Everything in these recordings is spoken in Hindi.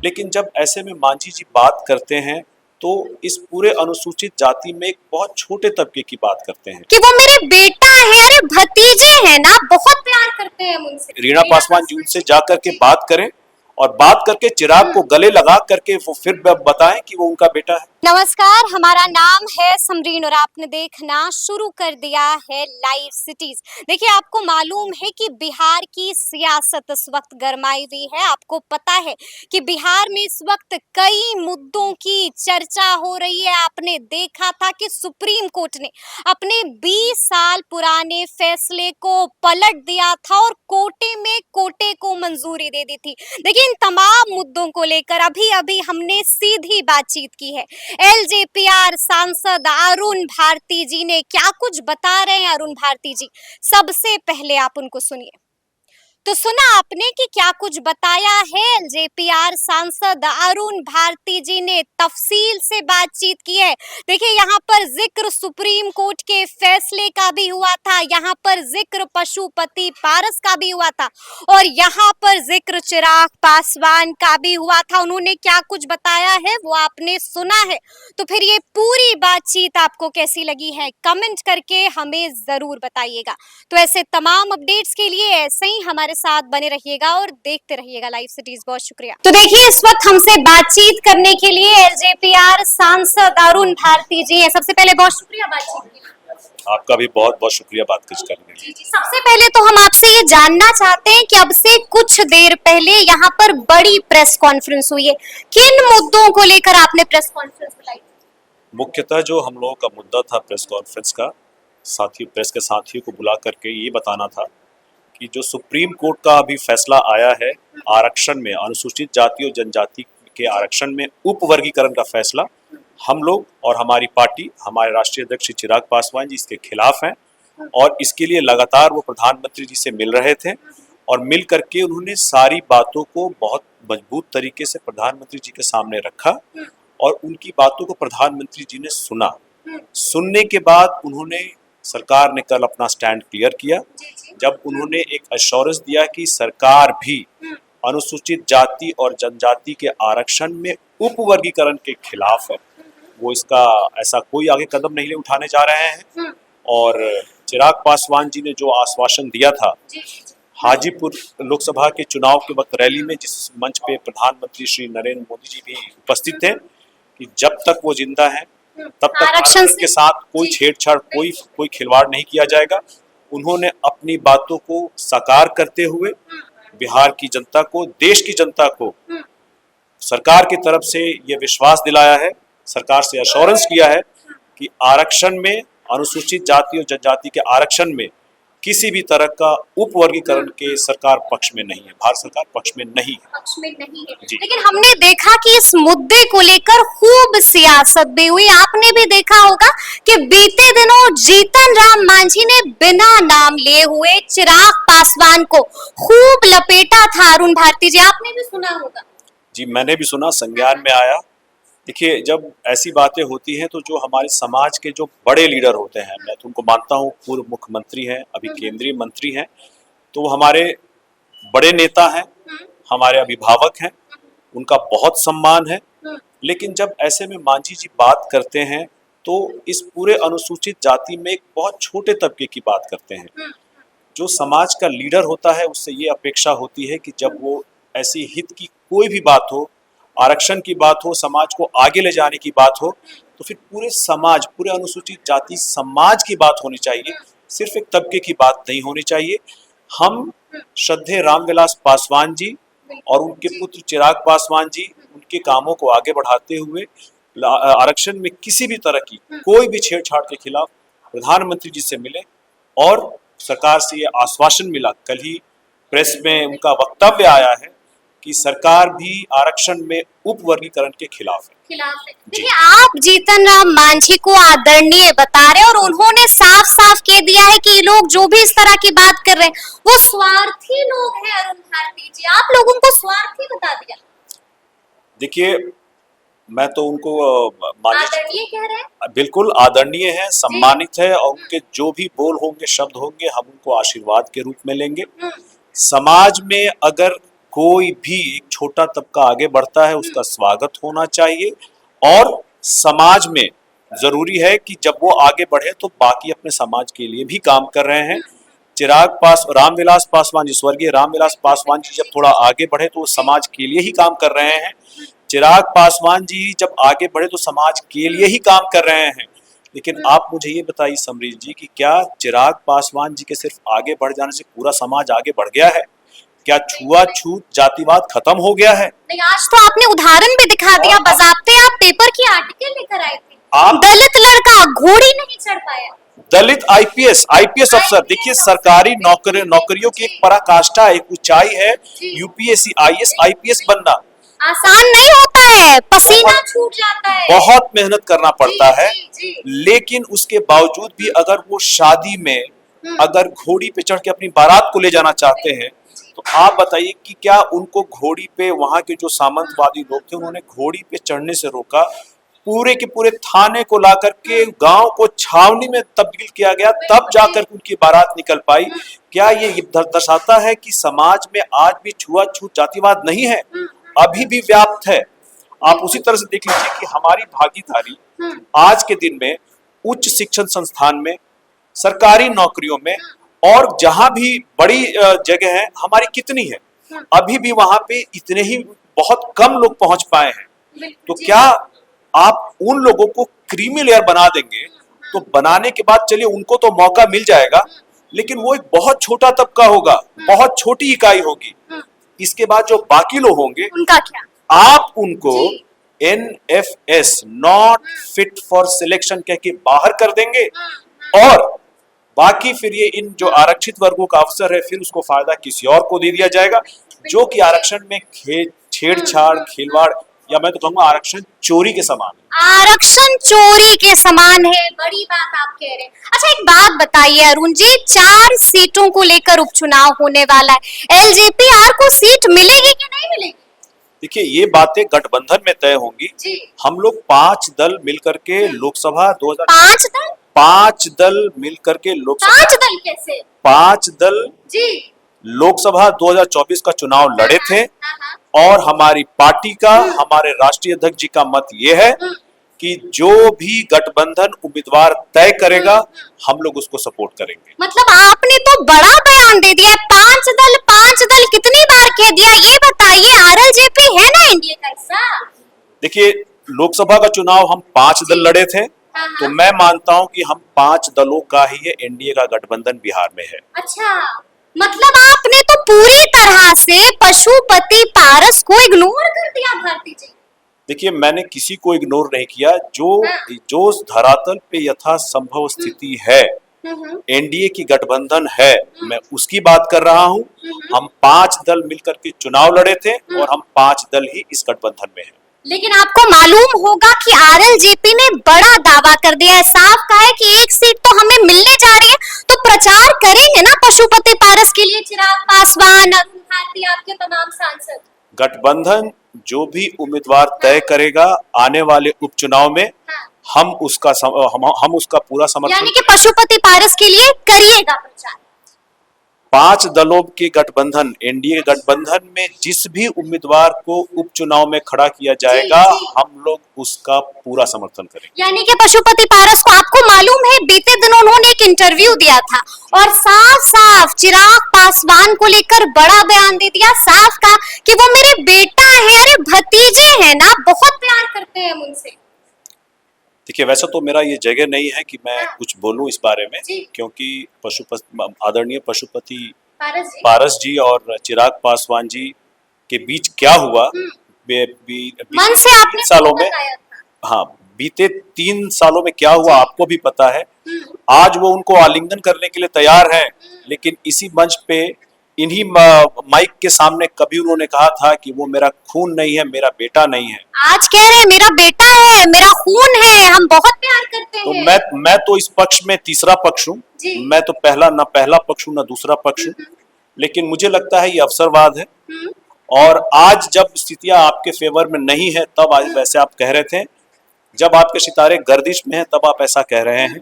लेकिन जब ऐसे में मांझी जी बात करते हैं तो इस पूरे अनुसूचित जाति में एक बहुत छोटे तबके की बात करते हैं कि वो मेरे बेटा है, अरे भतीजे हैं ना, बहुत प्यार करते हैं हम उनसे। रीना पासवान जी उनसे जाकर के बात करें और बात करके चिराग को गले लगा करके वो फिर बताएं कि वो उनका बेटा है। नमस्कार, हमारा नाम है समरीन और आपने देखना शुरू कर दिया है लाइव सिटीज। देखिए, आपको मालूम है कि बिहार की सियासत इस वक्त गरमाई हुई है। आपको पता है कि बिहार में इस वक्त कई मुद्दों की चर्चा हो रही है। आपने देखा था कि सुप्रीम कोर्ट ने अपने 20 साल पुराने फैसले को पलट दिया था और कोटे को मंजूरी दे दी थी। देखिए, इन तमाम मुद्दों को लेकर अभी अभी हमने सीधी बातचीत की है। एलजेपीआर सांसद अरुण भारती जी ने क्या कुछ बता रहे हैं। अरुण भारती जी, सबसे पहले आप उनको सुनिए। तो सुना आपने कि क्या कुछ बताया है एलजेपीआर सांसद अरुण भारती जी ने, तफसील से बातचीत की है। देखिए, यहाँ पर जिक्र सुप्रीम कोर्ट के फैसले का भी हुआ था, यहाँ पर जिक्र पशुपति पारस का भी हुआ था और यहाँ पर जिक्र चिराग पासवान का भी हुआ था। उन्होंने क्या कुछ बताया है वो आपने सुना है। तो फिर ये पूरी बातचीत आपको कैसी लगी है, कमेंट करके हमें जरूर बताइएगा। तो ऐसे तमाम अपडेट्स के लिए ऐसे ही हमारे साथ बने रहिएगा और देखते रहिएगा लाइव सिटीज। बहुत शुक्रिया। तो देखिए, इस वक्त हमसे बातचीत करने के लिए एलजेपीआर सांसद अरुण भारती जी हैं। सबसे पहले बहुत शुक्रिया बातचीत के लिए। आपका भी बहुत बहुत शुक्रिया बात करने के लिए। सबसे पहले तो हम आपसे ये जानना चाहते हैं कि अब से कुछ देर पहले यहाँ पर बड़ी प्रेस कॉन्फ्रेंस हुई है, किन मुद्दों को लेकर आपने प्रेस कॉन्फ्रेंस बुलाई? मुख्यतः जो हम लोगों का मुद्दा था प्रेस कॉन्फ्रेंस का, प्रेस के साथियों को बुला करके ये बताना था कि जो सुप्रीम कोर्ट का अभी फैसला आया है आरक्षण में, अनुसूचित जाति और जनजाति के आरक्षण में उपवर्गीकरण का फैसला, हम लोग और हमारी पार्टी, हमारे राष्ट्रीय अध्यक्ष चिराग पासवान जी इसके खिलाफ हैं और इसके लिए लगातार वो प्रधानमंत्री जी से मिल रहे थे और मिल करके उन्होंने सारी बातों को बहुत मजबूत तरीके से प्रधानमंत्री जी के सामने रखा और उनकी बातों को प्रधानमंत्री जी ने सुना। सुनने के बाद उन्होंने, सरकार ने कल अपना स्टैंड क्लियर किया जब उन्होंने एक एश्योरेंस दिया कि सरकार भी अनुसूचित जाति और जनजाति के आरक्षण में उपवर्गीकरण के खिलाफ है। वो इसका ऐसा कोई आगे कदम नहीं उठाने जा रहे हैं और चिराग पासवान जी ने जो आश्वासन दिया था हाजीपुर लोकसभा के चुनाव के वक्त रैली में, जिस मंच पे प्रधानमंत्री श्री नरेंद्र मोदी जी भी उपस्थित थे, कि जब तक वो जिंदा है तब तक आरक्षण के साथ कोई छेड़छाड़, कोई खिलवाड़ नहीं किया जाएगा। उन्होंने अपनी बातों को साकार करते हुए बिहार की जनता को, देश की जनता को सरकार की तरफ से ये विश्वास दिलाया है, सरकार से एश्योरेंस किया है कि आरक्षण में, अनुसूचित जाति और जनजाति के आरक्षण में किसी भी तरह का उपवर्गीकरण के सरकार पक्ष में नहीं है, भारत सरकार पक्ष में नहीं है। लेकिन हमने देखा कि इस मुद्दे को लेकर खूब सियासत भी हुई। आपने भी देखा होगा कि बीते दिनों जीतन राम मांझी ने बिना नाम लिए हुए चिराग पासवान को खूब लपेटा था। अरुण भारती जी, आपने भी सुना होगा। जी, मैंने भी सुना, संज्ञान में आया। देखिए, जब ऐसी बातें होती हैं तो जो हमारे समाज के जो बड़े लीडर होते हैं, मैं तो उनको मानता हूँ, पूर्व मुख्यमंत्री हैं, अभी केंद्रीय मंत्री हैं, तो वो हमारे बड़े नेता हैं, हमारे अभिभावक हैं, उनका बहुत सम्मान है। लेकिन जब ऐसे में मांझी जी बात करते हैं तो इस पूरे अनुसूचित जाति में एक बहुत छोटे तबके की बात करते हैं। जो समाज का लीडर होता है उससे ये अपेक्षा होती है कि जब वो ऐसी हित की कोई भी बात हो, आरक्षण की बात हो, समाज को आगे ले जाने की बात हो, तो फिर पूरे समाज, पूरे अनुसूचित जाति समाज की बात होनी चाहिए, सिर्फ एक तबके की बात नहीं होनी चाहिए। हम श्रद्धेय रामविलास पासवान जी और उनके पुत्र चिराग पासवान जी, उनके कामों को आगे बढ़ाते हुए आरक्षण में किसी भी तरह की कोई भी छेड़छाड़ के खिलाफ प्रधानमंत्री जी से मिले और सरकार से ये आश्वासन मिला, कल ही प्रेस में उनका वक्तव्य आया है कि सरकार भी आरक्षण में उपवर्गीकरण के खिलाफ है। देखिए, आप जीतन राम मांझी को आदरणीय बता रहे हैं और उन्होंने साफ साफ कह दिया है कि लोग जो भी इस तरह की बात कर रहे हैं वो स्वार्थी लोग हैं। अरुण भारती जी, आप लोगों को स्वार्थी बता दिया। देखिए, मैं तो उनको आदरणीय कह रहे हैं, बिल्कुल आदरणीय है, सम्मानित है और उनके जो भी बोल होंगे, शब्द होंगे, हम उनको आशीर्वाद के रूप में लेंगे। समाज में अगर कोई भी एक छोटा तबका आगे बढ़ता है उसका स्वागत होना चाहिए, और समाज में जरूरी है कि जब वो आगे बढ़े तो बाकी अपने समाज के लिए भी काम कर रहे हैं। रामविलास पासवान जी, स्वर्गीय रामविलास पासवान जी जब थोड़ा आगे बढ़े तो वो समाज के लिए ही काम कर रहे हैं। चिराग पासवान जी जब आगे बढ़े तो समाज के लिए ही काम कर रहे हैं। लेकिन आप मुझे ये बताइए समरीत जी कि क्या चिराग पासवान जी के सिर्फ आगे बढ़ जाने से पूरा समाज आगे बढ़ गया है? क्या छुआछूत जातिवाद खत्म हो गया है? नहीं, आज तो आपने उदाहरण भी दिखा दिया, बजाते आप पेपर की आर्टिकल लेकर आए थे। आप दलित लड़का घोड़ी नहीं चढ़ पाया। दलित आईपीएस अफसर, देखिए सरकारी नौकरियों की एक पराकाष्ठा है, एक ऊंचाई है यूपीएससी आईएएस आईपीएस बनना। आसान नहीं होता है, पसीना छूट जाता है, बहुत मेहनत करना पड़ता है। जी। लेकिन उसके बावजूद भी अगर वो शादी में अगर घोड़ी पे चढ़ के अपनी बारात को ले जाना चाहते हैं तो आप बताइए कि क्या उनको घोड़ी पे, वहां के जो सामंतवादी लोग थे उन्होंने घोड़ी पे चढ़ने से रोका? पूरे के पूरे थाने को ला करके गांव को छावनी में तब्दील किया गया, तब जाकर उनकी बारात निकल पाई। क्या ये दर्शाता है कि समाज में आज भी छुआछूत जातिवाद नहीं है, अभी भी व्याप्त है? आप उसी तरह से देख लीजिए कि हमारी भागीदारी आज के दिन में उच्च शिक्षण संस्थान में, सरकारी नौकरियों में और जहां भी बड़ी जगह है हमारी कितनी है, अभी भी वहां पे इतने ही बहुत कम लोग पहुंच पाए हैं। तो क्या आप उन लोगों को क्रीमी लेयर बना देंगे तो बनाने के बाद चलिए उनको तो मौका मिल जाएगा, लेकिन वो एक बहुत छोटा तबका होगा, बहुत छोटी इकाई होगी। इसके बाद जो बाकी लोग होंगे उनका क्या? आप उनको NFS not fit for selection कह के बाहर कर देंगे, और बाकी फिर ये इन जो आरक्षित वर्गों का अवसर है फिर उसको फायदा किसी और को दे दिया जाएगा, जो कि आरक्षण में छेड़छाड़, खिलवाड़, या मैं तो कहूंगा आरक्षण चोरी के समान है। आरक्षण चोरी के समान है, बड़ी बात आप कह रहे हैं। अच्छा, एक बात बताइए अरुण जी, 4 सीटों को लेकर उपचुनाव होने वाला है, एलजेपी-आर को सीट मिलेगी कि नहीं मिलेगी? देखिए ये बातें गठबंधन में तय होंगी। हम लोग 5 दल मिलकर के लोकसभा 5 दल मिलकर के लोकसभा 5 दल कैसे? 5 दल जी लोकसभा 2024 का चुनाव लड़े थे, और हमारी पार्टी का, हमारे राष्ट्रीय अध्यक्ष जी का मत ये है कि जो भी गठबंधन उम्मीदवार तय करेगा हम लोग उसको सपोर्ट करेंगे। मतलब आपने तो बड़ा बयान दे दिया, 5 दल कितनी बार कह दिया, ये बताइए। आरएलजेपी है ना इंडिया का हिस्सा? देखिए लोकसभा का चुनाव हम 5 दल लड़े थे, तो मैं मानता हूं कि हम 5 दलों का ही ये एनडीए का गठबंधन बिहार में है। अच्छा, मतलब आपने तो पूरी तरह से पशुपति पारस को इग्नोर कर दिया भारती जी। देखिए मैंने किसी को इग्नोर नहीं किया, जो धरातल पे यथासंभव स्थिति है, एनडीए की गठबंधन है, मैं उसकी बात कर रहा हूं। हम 5 दल मिलकर के चुनाव लड़े थे और हम 5 दल ही इस गठबंधन में हैं। लेकिन आपको मालूम होगा कि आरएलजेपी ने बड़ा दावा कर दिया है, साफ कहा है कि 1 सीट तो हमें मिलने जा रही है, तो प्रचार करेंगे ना पशुपति पारस के लिए चिराग पासवान, अरुण भारती, आपके तमाम सांसद। गठबंधन जो भी उम्मीदवार तय करेगा आने वाले उपचुनाव में, हम उसका पूरा समर्थन, यानी कि पशुपति पारस के लिए करिएगा प्रचार। 5 दलों के गठबंधन, एनडीए गठबंधन में जिस भी उम्मीदवार को उपचुनाव में खड़ा किया जाएगा हम लोग उसका पूरा समर्थन करेंगे। यानी कि पशुपति पारस को, आपको मालूम है बीते दिनों उन्होंने एक इंटरव्यू दिया था और साफ साफ चिराग पासवान को लेकर बड़ा बयान दे दिया, साफ कहा कि वो मेरे बेटा है, अरे भतीजे हैं ना, बहुत प्यार करते हैं उनसे। देखिए वैसे तो मेरा ये जगह नहीं है कि मैं कुछ बोलूं इस बारे में, क्योंकि आदरणीय पशुपति पारस जी और चिराग पासवान जी के बीच क्या हुआ मन से आपने सालों में, हाँ बीते 3 सालों में क्या हुआ आपको भी पता है। आज वो उनको आलिंगन करने के लिए तैयार हैं, लेकिन इसी मंच पे इन्हीं माइक के सामने कभी उन्होंने कहा था कि वो मेरा खून नहीं है, मेरा बेटा नहीं है। आज कह रहे हैं मेरा बेटा है, मेरा खून है, हम बहुत प्यार करते तो हैं। मैं तो इस पक्ष में तीसरा पक्ष हूँ, मैं तो ना पहला पक्ष हूँ ना दूसरा पक्ष हूँ, लेकिन मुझे लगता है ये अवसरवाद है। और आज जब स्थितियां आपके फेवर में नहीं है तब आज वैसे आप कह रहे थे, जब आपके सितारे गर्दिश में है तब आप ऐसा कह रहे हैं।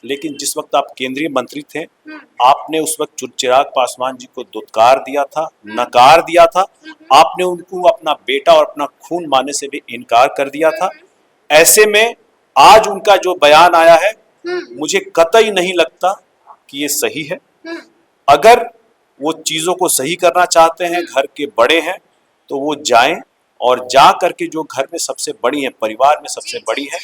लेकिन जिस वक्त आप केंद्रीय मंत्री थे, आपने उस वक्त चिराग पासवान जी को दुत्कार दिया था, नकार दिया था। आपने उनको अपना बेटा और अपना खून मानने से भी इनकार कर दिया था। ऐसे में आज उनका जो बयान आया है, मुझे कतई नहीं लगता कि ये सही है। अगर वो चीजों को सही करना चाहते हैं, घर के बड़े हैं, तो वो जाएं और जा करके जो घर में सबसे बड़ी है, परिवार में सबसे बड़ी है,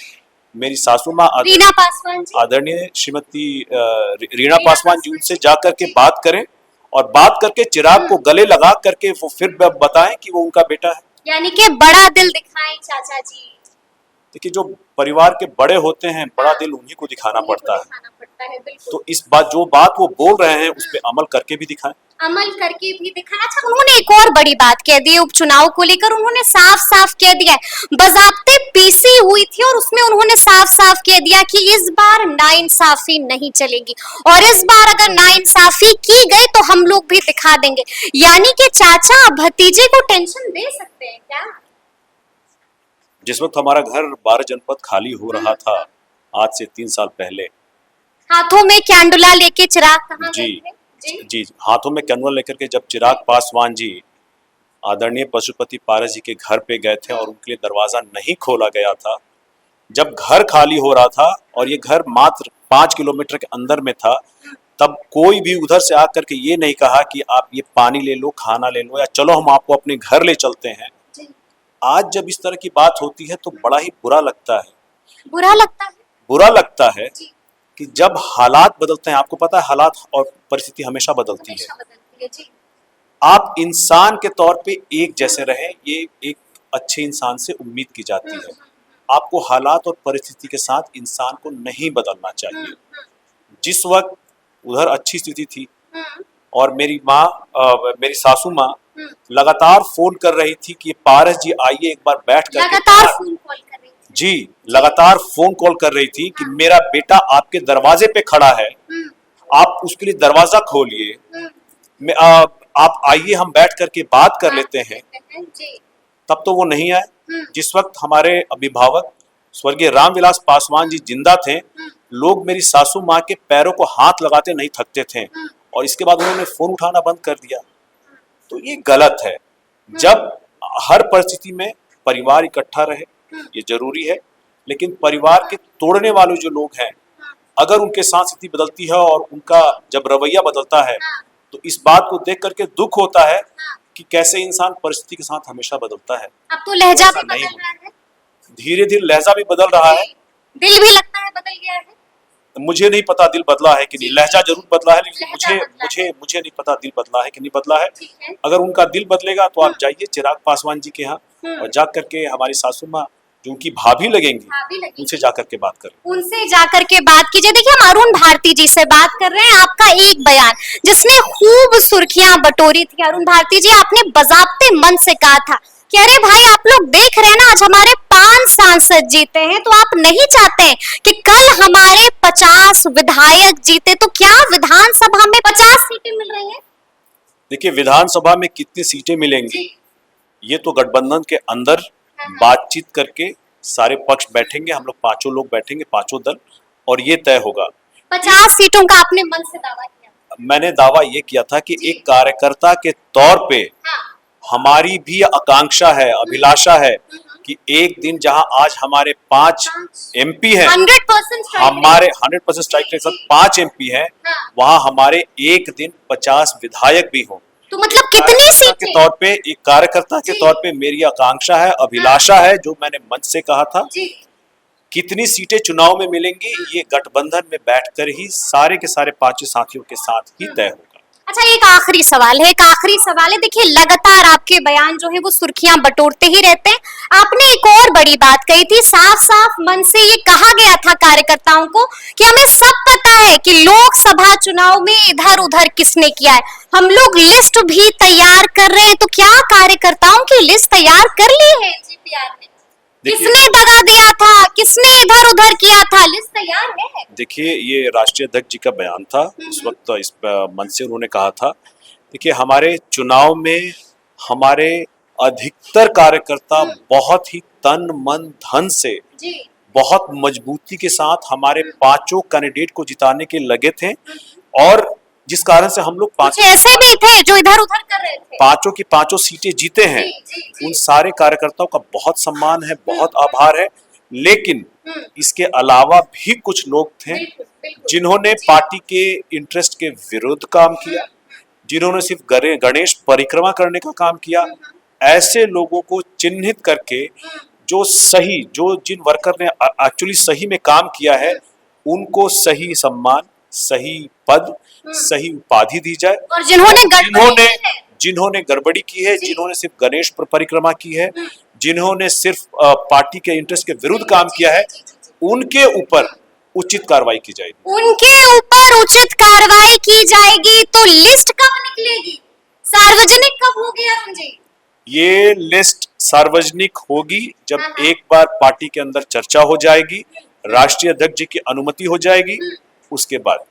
मेरी सासू माँ रीना पासवान जी, आदरणीय श्रीमती रीना पासवान जी, उनसे जा करके बात करें और बात करके चिराग को गले लगा करके वो फिर बताएं कि वो उनका बेटा है। यानी कि बड़ा दिल दिखाएं चाचा जी। देखिए, जो परिवार के बड़े होते हैं, बड़ा दिल उन्हीं को दिखाना पड़ता है। तो इस बात जो बात वो बोल रहे हैं उस पे अमल करके भी दिखाएं। अमल करके भी दिखाना। अच्छा, उन्होंने एक और बड़ी बात कह दी उपचुनाव को लेकर। उन्होंने साफ साफ कह दिया है, बजाब्ते पीसी हुई थी और उसमें उन्होंने साफ साफ कह दिया कि इस बार नाइंसाफी नहीं चलेगी और इस बार अगर नाइंसाफी की गई तो हम लोग भी दिखा देंगे। यानी कि चाचा भतीजे को टेंशन दे सकते हैं क्या? जिस वक्त हमारा घर 12 जनपद खाली हो रहा था आज से 3 साल पहले, हाथों में कैंडुला लेके चिराग कहाँ जी गए थे? जी हाथों में कैंडुला लेकर के जब चिराग पासवान जी आदरणीय पशुपति पारस जी के घर पे गए थे और उनके लिए दरवाजा नहीं खोला गया था, जब घर खाली हो रहा था और ये घर मात्र 5 किलोमीटर के अंदर में था, तब कोई भी उधर से आकर के ये नहीं कहा कि आप ये पानी ले लो, खाना ले लो, या चलो हम आपको अपने घर ले चलते हैं। आज जब इस तरह की बात होती है तो बड़ा ही बुरा लगता है। बुरा लगता है कि जब हालात बदलते हैं, आपको पता है हालात और परिस्थिति हमेशा बदलती है। आप इंसान के तौर पे एक जैसे रहें, ये एक अच्छे इंसान से उम्मीद की जाती है। आपको हालात और परिस्थिति के साथ इंसान को नहीं बदलना चाहिए। जिस वक्त उधर अच्छी स्थिति थी और मेरी माँ मेरी सासू माँ लगातार फोन कर रही थी कि पारस जी आइए एक बार बैठ कर लगातार फोन कॉल कर रही थी। जी, लगातार फोन कॉल कर रही थी कि मेरा बेटा आपके दरवाजे पे खड़ा है, आप उसके लिए दरवाजा खोलिए, आप आइए हम बैठ करके बात कर लेते हैं। तब तो वो नहीं आए। जिस वक्त हमारे अभिभावक स्वर्गीय रामविलास पासवान जी जिंदा थे, लोग मेरी सासू माँ के पैरों को हाथ लगाते नहीं थकते थे और इसके बाद उन्होंने फोन उठाना बंद कर दिया। तो ये गलत है। जब हर परिस्थिति में परिवार इकट्ठा रहे, ये जरूरी है, लेकिन परिवार के तोड़ने वाले जो लोग हैं, अगर उनके साथ स्थिति बदलती है और उनका जब रवैया बदलता है, तो इस बात को देख करके दुख होता है कि कैसे इंसान परिस्थिति के साथ हमेशा बदलता है। अब तो लहजा भी बदल रहा है, धीरे धीरे लहजा भी बदल रहा है, दिल भी लगता है बदल गया है। मुझे नहीं पता दिल बदला है कि नहीं, लहजा जरूर बदला है, लेकिन मुझे नहीं पता दिल बदला है कि नहीं बदला है। अगर उनका दिल बदलेगा तो आप जाइए चिराग पासवान जी के यहाँ और जा करके हमारी सासू माँ जो उनकी भाभी लगेंगी, उनसे जाकर के बात करें। उनसे जाकर के बात कीजिए। देखिए, हम अरुण भारती जी से बात कर रहे हैं। आपका एक बयान जिसने खूब सुर्खियां बटोरी थी। अरुण भारती जी, आपने बजाबते मन से कहा था कि अरे भाई, आप लोग देख रहे हैं ना, आज हमारे 5 सांसद जीते हैं, तो आप नहीं चाहते हैं कि कल हमारे 50 विधायक जीते, तो क्या विधानसभा में 50 सीटें मिल रही हैं? देखिए, विधानसभा में कितनी सीटें मिलेंगी ये तो गठबंधन के अंदर बातचीत करके सारे पक्ष बैठेंगे, हम लोग 5 लोग बैठेंगे, 5 दल, और ये तय होगा। 50 सीटों का आपने मन से दावा किया? मैंने दावा ये किया था कि एक कार्यकर्ता के तौर पे हमारी भी आकांक्षा है, अभिलाषा है कि एक दिन जहां आज हमारे 5 एमपी हैं, 100% हमारे 100% स्ट्राइक के साथ 5 एमपी हैं, वहां हमारे एक दिन 50 विधायक भी हों। तो मतलब कितनी सीटें के तौर पे, एक कार्यकर्ता के तौर पे मेरी आकांक्षा है, अभिलाषा है, जो मैंने मंच से कहा था। कितनी सीटें चुनाव में मिलेंगी ये गठबंधन में बैठकर ही सारे के सारे 5 साथियों के साथ ही तय होगा। अच्छा, एक आखिरी सवाल है। देखिए, लगातार आपके बयान जो है वो सुर्खियां बटोरते ही रहते हैं। आपने एक और बड़ी बात कही थी, साफ साफ मन से ये कहा गया था कार्यकर्ताओं को कि हमें सब पता है कि लोकसभा चुनाव में इधर उधर किसने किया है, हम लोग लिस्ट भी तैयार कर रहे हैं। तो क्या कार्यकर्ताओं की लिस्ट तैयार कर ली है जीपीआर ने? किसने दगा दिया था, किसने इधर उधर किया था, लिस्ट तैयार है? देखिए, ये राष्ट्रीय अध्यक्ष जी का बयान था, उस वक्त इस मंच से उन्होंने कहा था। देखिए, हमारे चुनाव में हमारे अधिकतर कार्यकर्ता बहुत ही तन मन धन से बहुत मजबूती के साथ हमारे पांचों कैंडिडेट को जिताने के लगे थे, और जिस कारण से हम लोग कुछ ऐसे भी थे जो इधर उधर कर रहे थे। पांचों की पांचों सीटें जीते हैं। जी। उन सारे कार्यकर्ताओं का बहुत सम्मान है, बहुत आभार है। लेकिन इसके अलावा भी कुछ लोग थे जिन्होंने पार्टी के इंटरेस्ट के विरुद्ध काम किया, जिन्होंने सिर्फ गणेश परिक्रमा करने का काम किया। ऐसे लोगों को चिन्हित करके जो जिन वर्कर ने एक्चुअली सही में काम किया है, उनको सही सम्मान, सही पद, सही उपाधि दी जाए। और जिन्होंने गड़बड़ी की है, जिन्होंने सिर्फ गणेश परिक्रमा की है, जिन्होंने सिर्फ पार्टी के इंटरेस्ट के विरुद्ध काम किया है, उनके ऊपर उचित कार्रवाई की जाएगी। उनके ऊपर उचित कार्रवाई की जाएगी। तो लिस्ट कब निकलेगी, सार्वजनिक कब होगी अरुण जी? ये लिस्ट सार्वजनिक होगी जब एक बार पार्टी के अंदर चर्चा हो जाएगी, राष्ट्रीय अध्यक्ष जी की अनुमति हो जाएगी, उसके बाद।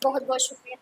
बहुत बहुत शुक्रिया।